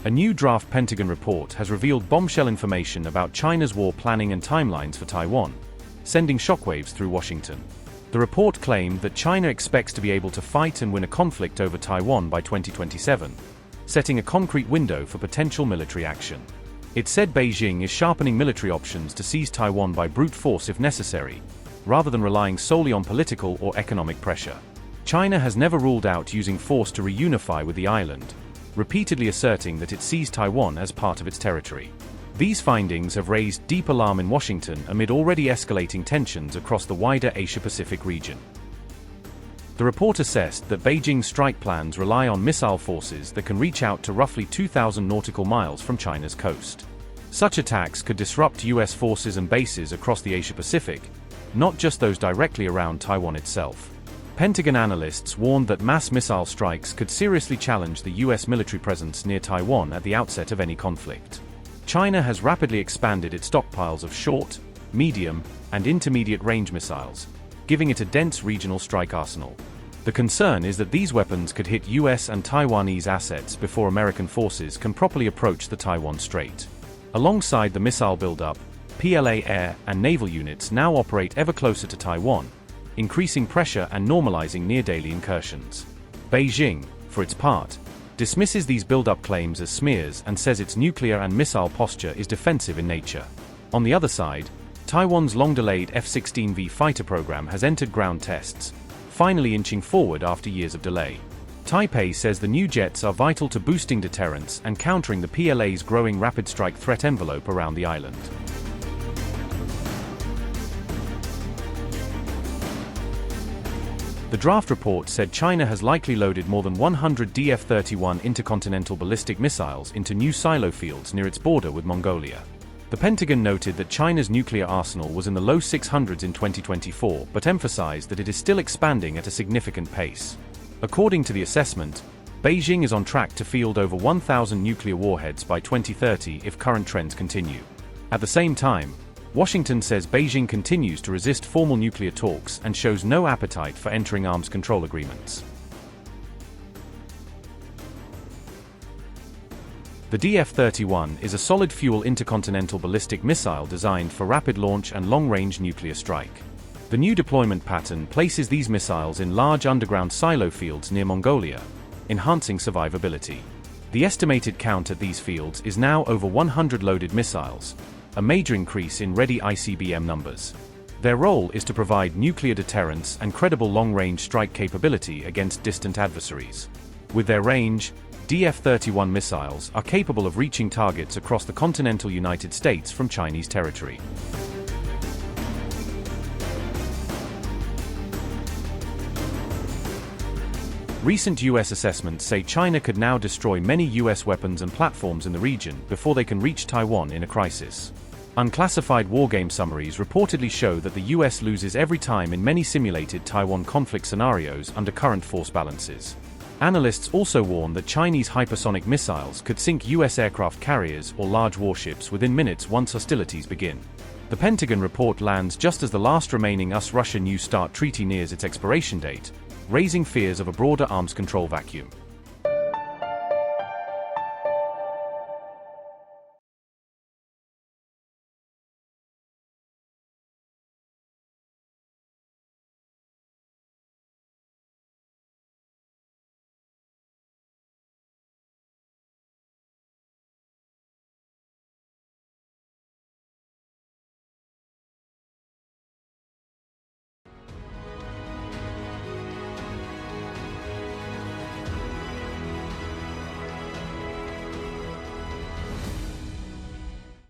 A new draft Pentagon report has revealed bombshell information about China's war planning and timelines for Taiwan, sending shockwaves through Washington. The report claimed that China expects to be able to fight and win a conflict over Taiwan by 2027, setting a concrete window for potential military action. It said Beijing is sharpening military options to seize Taiwan by brute force if necessary, rather than relying solely on political or economic pressure. China has never ruled out using force to reunify with the island, repeatedly asserting that it sees Taiwan as part of its territory. These findings have raised deep alarm in Washington amid already escalating tensions across the wider Asia-Pacific region. The report assessed that Beijing's strike plans rely on missile forces that can reach out to roughly 2,000 nautical miles from China's coast. Such attacks could disrupt US forces and bases across the Asia-Pacific, not just those directly around Taiwan itself. Pentagon analysts warned that mass missile strikes could seriously challenge the US military presence near Taiwan at the outset of any conflict. China has rapidly expanded its stockpiles of short, medium, and intermediate-range missiles, giving it a dense regional strike arsenal. The concern is that these weapons could hit US and Taiwanese assets before American forces can properly approach the Taiwan Strait. Alongside the missile buildup, PLA air and naval units now operate ever closer to Taiwan, increasing pressure and normalizing near-daily incursions. Beijing, for its part, dismisses these build-up claims as smears and says its nuclear and missile posture is defensive in nature. On the other side, Taiwan's long-delayed F-16V fighter program has entered ground tests, finally inching forward after years of delay. Taipei says the new jets are vital to boosting deterrence and countering the PLA's growing rapid strike threat envelope around the island. The draft report said China has likely loaded more than 100 DF-31 intercontinental ballistic missiles into new silo fields near its border with Mongolia. The Pentagon noted that China's nuclear arsenal was in the low 600s in 2024, but emphasized that it is still expanding at a significant pace. According to the assessment, Beijing is on track to field over 1,000 nuclear warheads by 2030 if current trends continue. At the same time, Washington says Beijing continues to resist formal nuclear talks and shows no appetite for entering arms control agreements. The DF-31 is a solid-fuel intercontinental ballistic missile designed for rapid launch and long-range nuclear strike. The new deployment pattern places these missiles in large underground silo fields near Mongolia, enhancing survivability. The estimated count at these fields is now over 100 loaded missiles, a major increase in ready ICBM numbers. Their role is to provide nuclear deterrence and credible long-range strike capability against distant adversaries. With their range, DF-31 missiles are capable of reaching targets across the continental United States from Chinese territory. Recent US assessments say China could now destroy many US weapons and platforms in the region before they can reach Taiwan in a crisis. Unclassified wargame summaries reportedly show that the US loses every time in many simulated Taiwan conflict scenarios under current force balances. Analysts also warn that Chinese hypersonic missiles could sink US aircraft carriers or large warships within minutes once hostilities begin. The Pentagon report lands just as the last remaining US-Russia New START treaty nears its expiration date, raising fears of a broader arms control vacuum.